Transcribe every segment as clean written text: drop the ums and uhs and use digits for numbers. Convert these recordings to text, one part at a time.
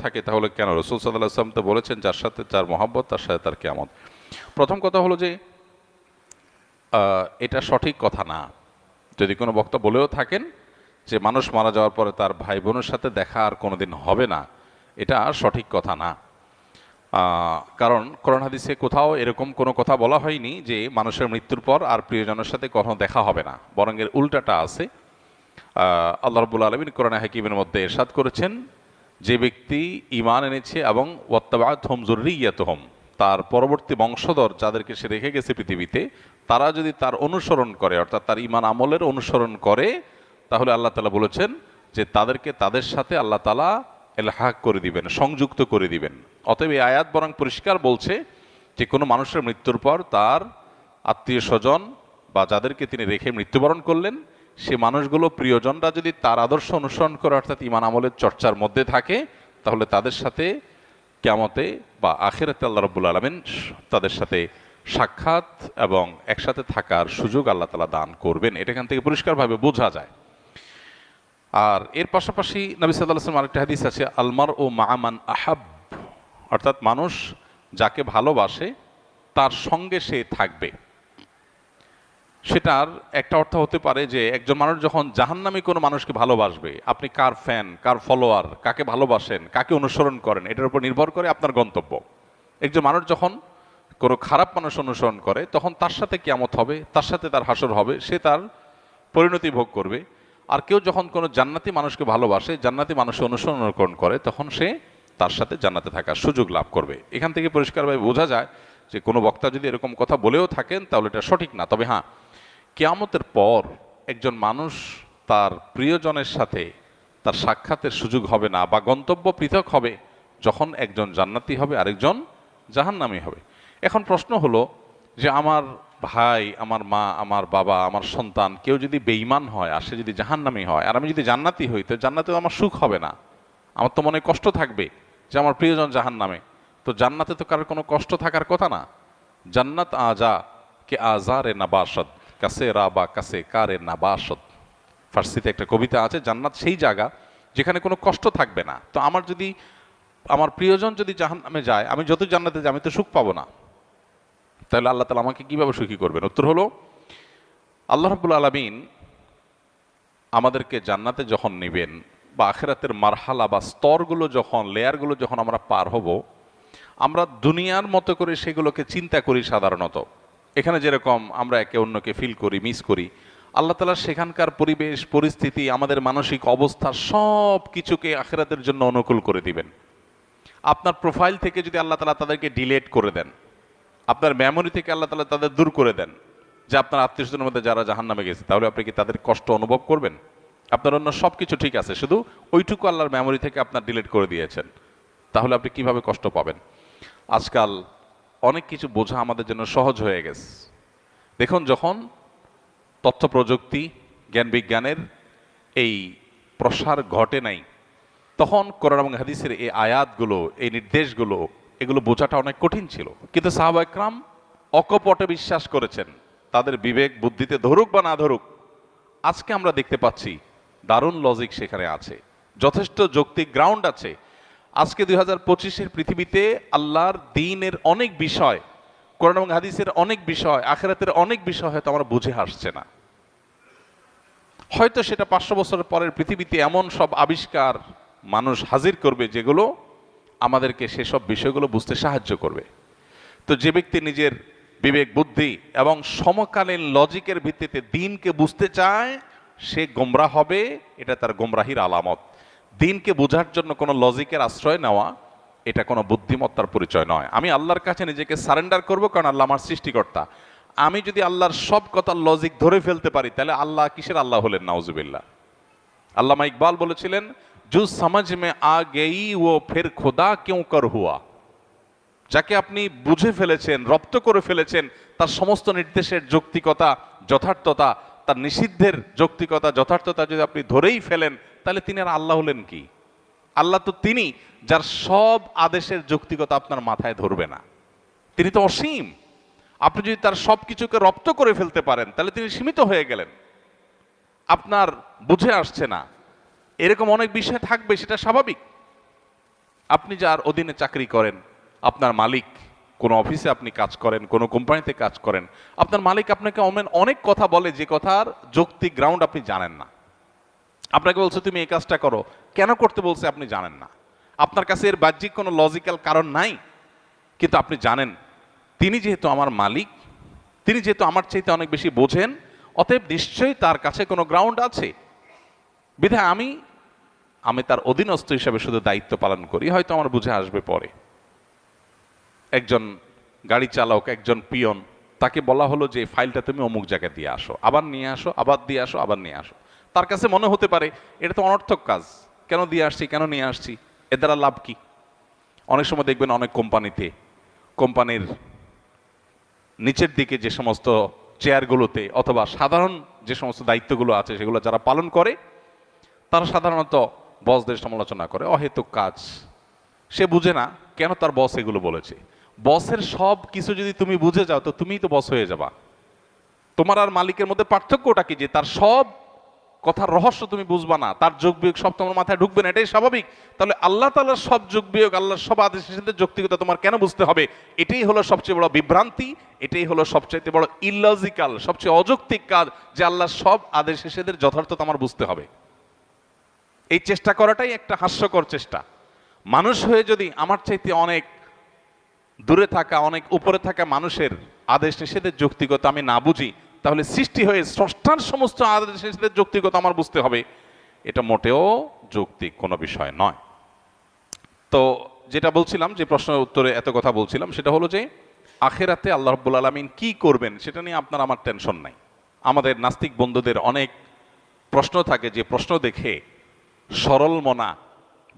থাকে তাহলে কেন? রাসূল সাল্লাল্লাহু আলাইহি ওয়াসাল্লাম তো বলেছেন, যার সাথে যার মহব্বত তার সাথে তার কিয়ামত। প্রথম কথা হলো যে এটা সঠিক কথা না। যদি কোনো বক্তা বলেও থাকেন যে মানুষ মারা যাওয়ার পরে তার ভাই বোনের সাথে দেখা আর কোনোদিন হবে না, এটা সঠিক কথা না। কারণ কোরআন হাদিসে কোথাও এরকম কোনো কথা বলা হয়নি যে মানুষের মৃত্যুর পর আর প্রিয়জনের সাথে কখনো দেখা হবে না, বরং এর উল্টাটা আছে। আল্লাহ রাব্বুল আলামিন কোরআনে হাকিমের মধ্যে ইরশাদ করেছেন, যে ব্যক্তি ঈমান এনেছে এবং ওয়াত্তাবাআতহুম যুররিয়্যাতুহুম, তার পরবর্তী বংশধর যাদেরকে সে রেখে গেছে পৃথিবীতে, তারা যদি তার অনুসরণ করে, অর্থাৎ তার ঈমান আমলের অনুসরণ করে, তাহলে আল্লাহ তাআলা বলেছেন যে তাদেরকে তাদের সাথে আল্লাহ তাআলা ইলহাক করে দিবেন, সংযুক্ত করে দিবেন। অতএব এই আয়াত বরং পরিষ্কার বলছে যে কোনো মানুষের মৃত্যুর পর তার আত্মীয় স্বজন বা যাদেরকে তিনি রেখে মৃত্যুবরণ করলেন, সে মানুষগুলো প্রিয়জনরা যদি তার আদর্শ অনুসরণ করে, অর্থাৎ ঈমান আমলের চর্চার মধ্যে থাকে, তাহলে তাদের সাথে কিয়ামতে বা আখিরাতে আল্লাহ রাব্বুল আলামিন তাদের সাথে সাক্ষাৎ এবং একসাথে থাকার সুযোগ আল্লাহ তাআলা দান করবেন। এটা এখান থেকে পরিষ্কারভাবে বোঝা যায়। আর এর পাশাপাশি নবী সাল্লাল্লাহু আলাইহি ওয়াসাল্লাম আরেকটা হাদিস আছে, আলমার ও মাআমান আহাব, অর্থাৎ মানুষ যাকে ভালোবাসে তার সঙ্গে সে থাকবে। সেটার একটা অর্থ হতে পারে যে একজন মানুষ যখন জাহান্নামী কোনো মানুষকে ভালোবাসবে, আপনি কার ফ্যান, কার ফলোয়ার, কাকে ভালোবাসেন, কাকে অনুসরণ করেন, এটার উপর নির্ভর করে আপনার গন্তব্য। একজন মানুষ যখন কোনো খারাপ মানুষ অনুসরণ করে, তখন তার সাথে কিয়ামত হবে, তার সাথে তার হাসর হবে, সে তার পরিণতি ভোগ করবে। আর কেউ যখন কোনো জান্নাতি মানুষকে ভালোবাসে, জান্নাতি মানুষকে অনুসরণ করে, তখন সে তার সাথে জান্নাতে থাকার সুযোগ লাভ করবে। এখান থেকে পরিষ্কারভাবে বোঝা যায় যে কোনো বক্তা যদি এরকম কথা বলেও থাকেন তাহলে এটা সঠিক না। তবে হ্যাঁ, কিয়ামতের পর একজন মানুষ তার প্রিয়জনের সাথে তার সাক্ষাতের সুযোগ হবে না, বা গন্তব্য পৃথক হবে, যখন একজন জান্নাতি হবে আরেকজন জাহান্নামী হবে। এখন প্রশ্ন হলো যে আমার ভাই, আমার মা, আমার বাবা, আমার সন্তান কেউ যদি বেঈমান হয় আর সে যদি জাহান্নামী হয়, আর আমি যদি জান্নাতি হই, তো জান্নাতে আমার সুখ হবে না, আমার তো মনে কষ্ট থাকবে যে আমার প্রিয়জন জাহান্নামে। তো জান্নাতে তো কারোর কোনো কষ্ট থাকার কথা না। জান্নাত আজা কে আজারে নাবাসত কাছে রা বা কাছে কারে নাবাসত, ফার্সিতে একটা কবিতা আছে, জান্নাত সেই জায়গা যেখানে কোনো কষ্ট থাকবে না। তো আমার যদি আমার প্রিয়জন যদি জাহান্নামে যায়, আমি যত জান্নাতে যাই আমি তো সুখ পাবো না, তাহলে আল্লাহ তাআলা আমাকে কিভাবে সুখী করবেন? উত্তর হলো, আল্লাহ রাব্বুল আলামিন আমাদেরকে জান্নাতে যখন নেবেন, বা আখিরাতের মারহালা বা স্তরগুলো যখন, লেয়ারগুলো যখন আমরা পার হব, আমরা দুনিয়ার মতো করে সেগুলোকে চিন্তা করি সাধারণত। এখানে যেরকম আমরা একে অন্যকে ফিল করি, মিস করি, আল্লাহ তাআলা সেখানকার পরিবেশ পরিস্থিতি, আমাদের মানসিক অবস্থা সব কিছুকে আখিরাতের জন্য অনুকূল করে দিবেন। আপনার প্রোফাইল থেকে যদি আল্লাহ তাআলা তাদেরকে ডিলিট করে দেন, আপনার মেমোরি থেকে আল্লাহ তাআলা তাদের দূর করে দেন, যে আপনার আত্মীয় স্বজনের মধ্যে যারা জাহান্নামে গেছে, তাহলে আপনি কি তাদের কষ্ট অনুভব করবেন? আপনার অন্য সব কিছু ঠিক আছে, শুধু ওইটুকু আল্লাহর মেমোরি থেকে আপনার ডিলিট করে দিয়েছেন, তাহলে আপনি কিভাবে কষ্ট পাবেন? আজকাল অনেক কিছু বোঝা আমাদের জন্য সহজ হয়ে গেছে। দেখুন, যখন তথ্য প্রযুক্তি, জ্ঞান বিজ্ঞানের এই প্রসার ঘটে নাই, তখন কোরআন এবং হাদিসের এই আয়াতগুলো, এই নির্দেশগুলো, এগুলো বোঝাটা অনেক কঠিন ছিল। কিন্তু সাহাবা একরাম অকপটে বিশ্বাস করেছেন, তাদের বিবেক বুদ্ধিতে ধরুক বা না ধরুক। আজকে আমরা দেখতে পাচ্ছি দারুণ লজিক সেখানে আছে, যথেষ্ট যৌক্তিক গ্রাউন্ড আছে। আজকে 2025-এর পৃথিবীতে আল্লাহর দ্বীনের অনেক বিষয়, কোরআন এবং হাদিসের অনেক বিষয়, আখিরাতের অনেক বিষয় হয়তো আমরা বুঝে আসছে না। হয়তো সেটা 500 বছরের পরের পৃথিবীতে এমন সব আবিষ্কার মানুষ হাজির করবে যেগুলো আমাদেরকে সেসব বিষয়গুলো বুঝতে সাহায্য করবে। তো যে ব্যক্তি নিজের বিবেক বুদ্ধি এবং সমকালীন লজিকের ভিত্তিতে দ্বীনকে বুঝতে চায়, সে গোমরাহ হবে, এটা তার গোমরাহির আলামত। দ্বীনকে বোঝার জন্য কোনো লজিকের আশ্রয় নেওয়া, এটা কোনো বুদ্ধিমত্তার পরিচয় নয়। আমি আল্লাহর কাছে নিজেকে সারেন্ডার করব, কারণ আল্লাহ আমার সৃষ্টিকর্তা। আমি যদি আল্লাহর সব কথার লজিক ধরে ফেলতে পারি, তাহলে আল্লাহ কিসের আল্লাহ হলেন? নাউজুবিল্লাহ। আল্লামা ইকবাল বলেছিলেন, জু সমঝ মে আ গেই ও ফির খোদা কিউ কর হুয়া। যাকে আপনি বুঝে ফেলেছেন, রপ্ত করে ফেলেছেন, তার সমস্ত নির্দেশের যৌক্তিকতা, যথার্থতা, তার নিষিদ্ধের যৌক্তিকতা, যথার্থতা যদি আপনি ধরেই ফেলেন, তাহলে তিনি আর আল্লাহ হলেন কি? আল্লাহ তো তিনি যার সব আদেশের যৌক্তিকতা আপনার মাথায় ধরবে না। তিনি তো অসীম। আপনি যদি তার সব কিছুকে রপ্ত করে ফেলতে পারেন, তাহলে তিনি সীমিত হয়ে গেলেন, আপনার বুঝে আসছে না। এরকম অনেক বিষয় থাকবে, সেটা স্বাভাবিক। আপনি যার অধীনে চাকরি করেন, আপনার মালিক, কোনো অফিসে আপনি কাজ করেন, কোনো কোম্পানিতে কাজ করেন, আপনার মালিক আপনাকে অনেক কথা বলে যে কথার যৌক্তিক গ্রাউন্ড আপনি জানেন না। আপনাকে বলছে তুমি এই কাজটা করো, কেন করতে বলছে আপনি জানেন না। আপনার কাছে এর বাহ্যিক কোনো লজিক্যাল কারণ নাই, কিন্তু আপনি জানেন তিনি যেহেতু আমার মালিক, তিনি যেহেতু আমার চাইতে অনেক বেশি বোঝেন, অতএব নিশ্চয়ই তার কাছে কোনো গ্রাউন্ড আছে। বিধায় আমি তার অধীনস্থ হিসাবে শুধু দায়িত্ব পালন করি, হয়তো আমার বুঝে আসবে পরে। একজন গাড়ি চালক, একজন পিয়ন, তাকে বলা হলো যে ফাইলটা তুমি অমুক জায়গায় দিয়ে আসো, আবার নিয়ে আসো, আবার দিয়ে আসো, আবার নিয়ে আসো। তার কাছে মনে হতে পারে এটা তো অনর্থক কাজ, কেন দিয়ে আসছি, কেন নিয়ে আসছি, এর দ্বারা লাভ কি? অনেক সময় দেখবেন অনেক কোম্পানিতে, কোম্পানির নিচের দিকে যে সমস্ত চেয়ারগুলোতে অথবা সাধারণ যে সমস্ত দায়িত্বগুলো আছে সেগুলো যারা পালন করে, তারা সাধারণত বসদের সমালোচনা করে, অহেতুক কাজ। সে বুঝে না কেন তার বস এগুলো বলেছে। বসের সব কিছু যদি তুমি বুঝে যাও তো তুমিই তো বস হয়ে যাবা। তোমার আর মালিকের মধ্যে পার্থক্যটা কি? যে তার সব কথার রহস্য তুমি বুঝবা না, তার যোগ বিয়োগ সব তোমার মাথায় ঢুকবে না, এটাই স্বাভাবিক। তাহলে আল্লাহ তাআলার সব যোগ বিয়োগ, আল্লাহর সব আদেশ নিষেধের যৌক্তিকতা তোমার কেন বুঝতে হবে? এটাই হলো সবচেয়ে বড় বিভ্রান্তি, এটাই হলো সবচেয়ে বড় ইললজিক্যাল, সবচেয়ে অযৌক্তিক কাজ, যে আল্লাহর সব আদেশ নিষেধের যথার্থতা আমার বুঝতে হবে। এই চেষ্টা করাটাই একটা হাস্যকর চেষ্টা। মানুষ হয়ে যদি আমার চাইতে অনেক দূরে থাকা, অনেক উপরে থাকা মানুষের আদেশ নিষেধের যৌক্তিকতা আমি না বুঝি, তাহলে সৃষ্টি হয়ে স্রষ্টার সমস্ত আদেশ নিষেধের যৌক্তিকতা আমার বুঝতে হবে, এটা মোটেও যৌক্তিক কোনো বিষয় নয়। তো যেটা বলছিলাম, যে প্রশ্নের উত্তরে এত কথা বলছিলাম, সেটা হলো যে আখেরাতে আল্লাহ রাব্বুল আলামিন কি করবেন সেটা নিয়ে আপনার আমার টেনশন নাই। আমাদের নাস্তিক বন্ধুদের অনেক প্রশ্ন থাকে, যে প্রশ্ন দেখে সরল মনা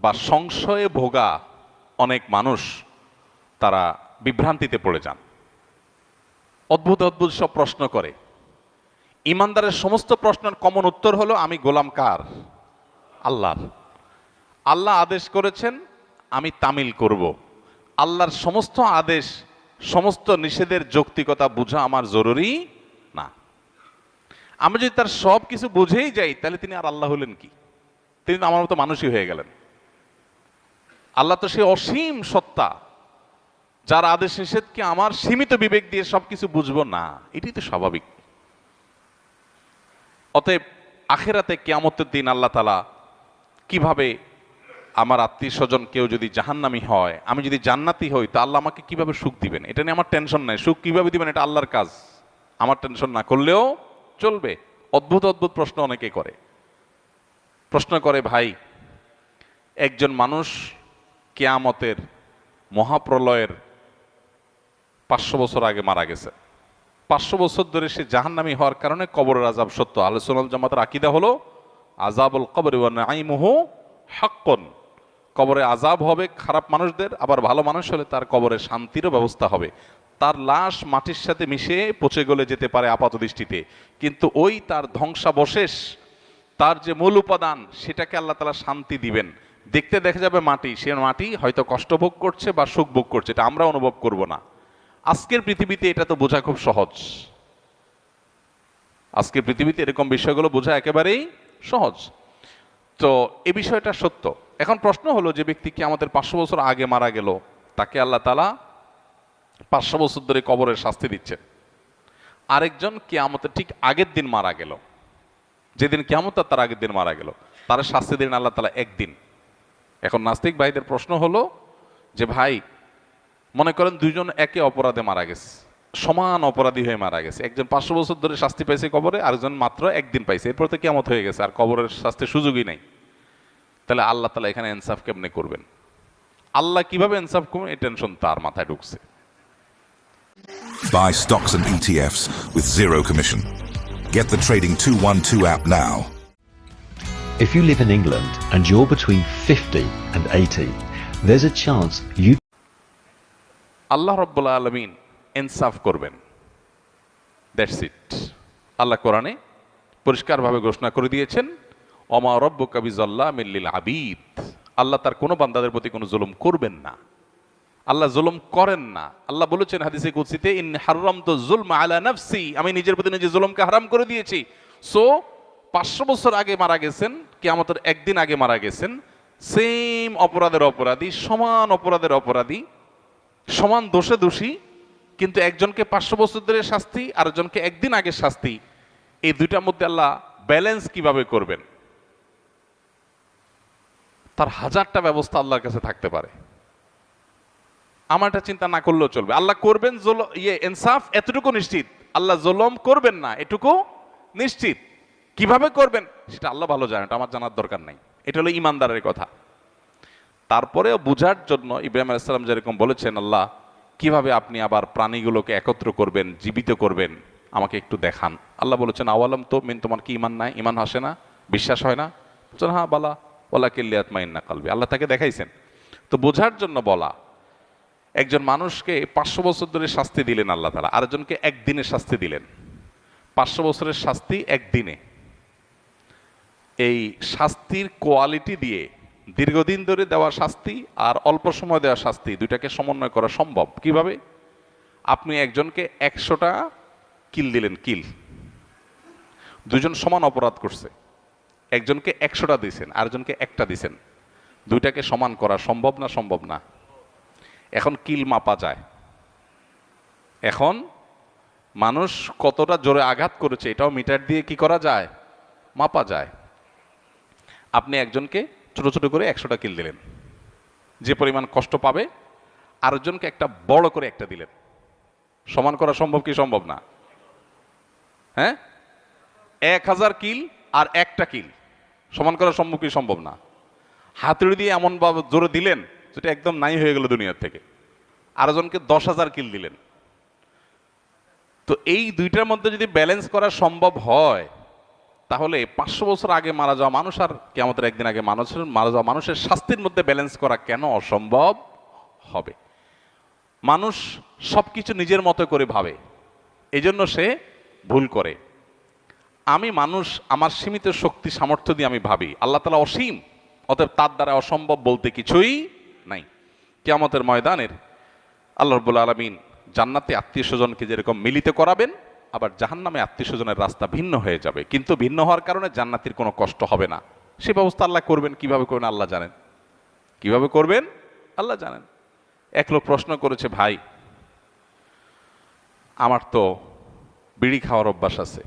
বা সংশয়ে ভোগা অনেক মানুষ তারা বিভ্রান্তিতে পড়ে যান। অদ্ভুত অদ্ভুত সব প্রশ্ন করে। ইমানদারের সমস্ত প্রশ্নের কমন উত্তর হলো আমি গোলাম কার? আল্লাহর। আল্লাহ আদেশ করেছেন, আমি তামিল করব। আল্লাহর সমস্ত আদেশ, সমস্ত নিষেধের যৌক্তিকতা বোঝা আমার জরুরি না। আমি যদি তার সব কিছু বুঝেই যাই, তাহলে তিনি আর আল্লাহ হলেন কি? তিনি তো আমার মতো মানুষই হয়ে গেলেন। আল্লাহ তো সে অসীম সত্তা, যার আদেশ নিষেধকে আমার সীমিত বিবেক দিয়ে সবকিছু বুঝবো না, এটাই তো স্বাভাবিক। অতএব আখেরাতে কিয়ামতের দিন আল্লাহ তাআলা কিভাবে, আমার আত্মীয় স্বজন কেউ যদি জাহান্নামী হয়, আমি যদি জান্নাতি হই, তো আল্লাহ আমাকে কিভাবে সুখ দিবেন, এটা নিয়ে আমার টেনশন নাই। সুখ কিভাবে দিবেন এটা আল্লাহর কাজ, আমার টেনশন না করলেও চলবে। অদ্ভুত অদ্ভুত প্রশ্ন অনেকে করে। প্রশ্ন করে, ভাই একজন মানুষ কিয়ামতের মহাপ্রলয়ের 500 বছর আগে মারা গেছে, 500 বছর ধরে সে জাহান্নামী হওয়ার কারণে কবরের আযাব সত্য। আহলে সুন্নাত ওয়াল জামাতের আকীদা হলো আযাবুল কবরি ওয়া নাঈমুহু হাক্কুন। কবরে আযাব হবে খারাপ মানুষদের, আবার ভালো মানুষ হলে তার কবরে শান্তিরও ব্যবস্থা হবে। তার লাশ মাটির সাথে মিশে পচে গলে যেতে পারে আপাত দৃষ্টিতে, কিন্তু ওই তার ধ্বংসাবশেষ, তার যে মূল উপাদান, সেটাকে আল্লাহ তাআলা শান্তি দিবেন। দেখতে দেখা যাবে মাটি, সে মাটি হয়তো কষ্ট ভোগ করছে বা সুখ ভোগ করছে, এটা আমরা অনুভব করব না। আজকের পৃথিবীতে এটা তো বোঝা খুব সহজ। আজকের পৃথিবীতে এরকম বিষয়গুলো বোঝা একেবারেই সহজ। তো এই বিষয়টা সত্য। এখন প্রশ্ন হলো, যে ব্যক্তি কি আমাদের 500 বছর আগে মারা গেল, তাকে আল্লাহ তাআলা 500 বছর ধরে কবরের শাস্তি দিচ্ছেন। আরেকজন কিয়ামতের ঠিক আগের দিন মারা গেল, যেদিন কিয়ামত তার আগের দিন মারা গেল, তার শাস্তি দিন আল্লাহ তাআলা একদিন। এখন নাস্তিক ভাইদের প্রশ্ন হলো যে, ভাই মনে করেন দুইজন একে অপরাধে মারা গেছে, সমান অপরাধী হয়ে মারা গেছে। একজন 500 বছর ধরে শাস্তি পাইছে কবরে, আরেকজন মাত্র একদিন পাইছে, এরপর তো কিয়ামত হয়ে গেছে, আর কবরের শাস্তির সুযোগই নাই। তাহলে আল্লাহ তাআলা এখানে ইনসাফ কেমনে করবেন? আল্লাহ কিভাবে ইনসাফ করবেন, এই টেনশন তার মাথায় ঢুকছে। Buy stocks and ETFs with zero commission. Get the Trading 212 app now. If you live in England and you're between 50 and 80, there's a chance you আল্লাহ রাব্বুল আলামিন ইনসাফ করবেন। That's it. আল্লাহ কোরআনে পরিষ্কারভাবে ঘোষণা করে দিয়েছেন, ওমা রাব্বুকা বিযাল্লামিল লিল আবিদ। আল্লাহ তার কোনো বান্দাদের প্রতি কোনো জুলুম করবেন না, আল্লাহ জুলুম করেন না। আল্লাহ বলেছেন হাদিসে কুদসিতে, ইন্নী হারামতু যুলমা আলা নাফসি, আমি নিজের প্রতি নিজে জুলুমকে হারাম করে দিয়েছি। সো 500 বছর আগে মারা গেছেন, কিয়ামতের একদিন আগে মারা গেছেন, সেম অপরাধের অপরাধী, সমান অপরাধের অপরাধী, সমান দোষে দোষী, কিন্তু একজনকে 500 বছর ধরে শাস্তি, আরেকজনকে একদিন আগে শাস্তি। এই দুইটার মধ্যে আল্লাহ ব্যালেন্স কিভাবে করবেন? তার হাজারটা ব্যবস্থা আল্লাহর কাছে থাকতে পারে। আমার এটা চিন্তা না করলেও চলবে। আল্লাহ করবেন ইনসাফ, এতটুকু নিশ্চিত। আল্লাহ জুলুম করবেন না, এটুকু নিশ্চিত। কিভাবে করবেন সেটা আল্লাহ ভালো জানেন, এটা আমার জানার দরকার নাই। এটা হলো ইমানদারের কথা। তারপরেও বুঝার জন্য ইব্রাহিম আলাইহিস সালাম যেরকম বলেছেন, আল্লাহ কিভাবে আপনি আবার প্রাণীগুলোকে একত্র করবেন, জীবিত করবেন, আমাকে একটু দেখান। আল্লাহ বলেছেন, আওয়ালাম তো মিন, তোমার কি ইমান নাই? ইমান আসে না, বিশ্বাস হয় না? বলছেন হ্যাঁ, বালা ওয়ালা কিল্লিয়াতমাইন্না কালবি। আল্লাহ তাকে দেখাইছেন। তো বোঝার জন্য বলা, একজন মানুষকে 500 বছর ধরে শাস্তি দিলেন আল্লাহ তাআলা, আরেকজনকে একদিনে শাস্তি দিলেন। 500 বছরের শাস্তি একদিনে। এই শাস্তির কোয়ালিটি দিয়ে দীর্ঘদিন ধরে দেওয়া শাস্তি আর অল্প সময় দেওয়া শাস্তি দুইটাকে সমন্বয় করা সম্ভব কিভাবে? আপনি একজনকে 100টা কিল দিলেন, কিল, দুজন সমান অপরাধ করছে, একজনকে 100টা দিয়েছেন, আরেকজনকে একটা দিয়েছেন, দুইটাকে সমান করা সম্ভব না? সম্ভব না। এখন কিল মাপা যায়। এখন মানুষ কতটা জোরে আঘাত করেছে এটাও মিটার দিয়ে কি করা যায়? মাপা যায়। আপনি একজনকে ছোট ছোট করে 100টা কিল দিলেন, যে পরিমাণ কষ্ট পাবে, আরেকজনকে একটা বড় করে একটা দিলেন, সমান করা সম্ভব কি সম্ভব না? হ্যাঁ, 1000 কিল আর একটা কিল সমান করা সম্ভব কি সম্ভব না? হাতুড়ি দিয়ে এমন ভাবে জোরে দিলেন যেটা একদম নাই হয়ে গেল দুনিয়ার থেকে। আরেকজনকে 10,000 কিল দিলেন। তো এই দুইটার মধ্যে যদি ব্যালেন্স করা সম্ভব হয়, তাহলে 500 বছর আগে মারা যাওয়া মানুষ আর কিয়ামতের একদিন আগে মারা যাওয়া মানুষের শাস্তির মধ্যে ব্যালেন্স করা কেন অসম্ভব হবে? মানুষ সবকিছু নিজের মতো করে ভাবে, এজন্য সে ভুল করে। আমি মানুষ, আমার সীমিত শক্তি সামর্থ্য দিয়ে আমি ভাবি, আল্লাহ তাআলা অসীম, অতএব তার দ্বারা অসম্ভব বলতে কিছুই নাই। কিয়ামতের ময়দানের আল্লাহ রাব্বুল আলামিন জান্নাতে আত্মীয় স্বজনকে যেরকম মিলিত করাবেন, আবার জাহান্নামে আত্মীয় স্বজনের রাস্তা ভিন্ন হয়ে যাবে, কিন্তু ভিন্ন হওয়ার কারণে জান্নাতির কোনো কষ্ট হবে না। সে ব্যবস্থা আল্লাহ করবেন। কিভাবে করবেন আল্লাহ জানেন, কিভাবে করবেন আল্লাহ জানেন। এক লোক প্রশ্ন করেছে, ভাই আমার তো বিড়ি খাওয়ার অভ্যাস আছে,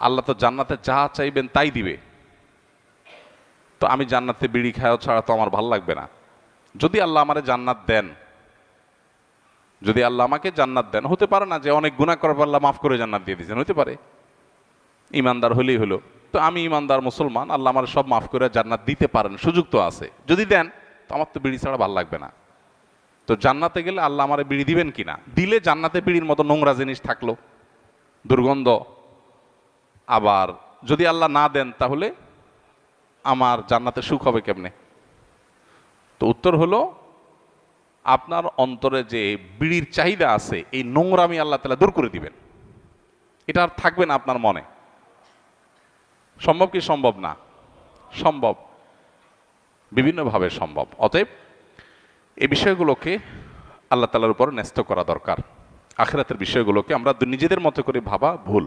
আল্লাহ তো জান্নাতে যা চাইবেন তাই দিবে, তো আমি জান্নাতে বিড়ি খাওয়া ছাড়া তো আমার ভাল লাগবে না। যদি আল্লাহ আমারে জান্নাত দেন, যদি আল্লাহ আমাকে জান্নাত দেন, হতে পারে না যে অনেক গুনাহ করার পর আল্লাহ মাফ করে জান্নাত দিয়ে দিয়েছেন, হতে পারে, ইমানদার হলেই হলো। তো আমি ইমানদার মুসলমান, আল্লাহ আমার সব মাফ করে জান্নাত দিতে পারেন, সুযোগ তো আছে। যদি দেন তো আমার তো বিড়ি ছাড়া ভাল লাগবে না। তো জান্নাতে গেলে আল্লাহ আমারে বিড়ি দিবেন কিনা? দিলে জান্নাতে বিড়ির মতো নোংরা জিনিস থাকলো, দুর্গন্ধ। আবার যদি আল্লাহ না দেন, তাহলে আমার জান্নাতে সুখ হবে কেমনে? তো উত্তর হলো, আপনার অন্তরে যে বিড়ির চাহিদা আছে, এই নোংরামি আল্লাহ তাআলা দূর করে দিবেন, এটা আর থাকবে না আপনার মনে। সম্ভব কি সম্ভব না? সম্ভব, বিভিন্নভাবে সম্ভব। অতএব এই বিষয়গুলোকে আল্লাহ তাআলার উপর ন্যস্ত করা দরকার। আখিরাতের বিষয়গুলোকে আমরা নিজেদের মতো করে ভাবা ভুল।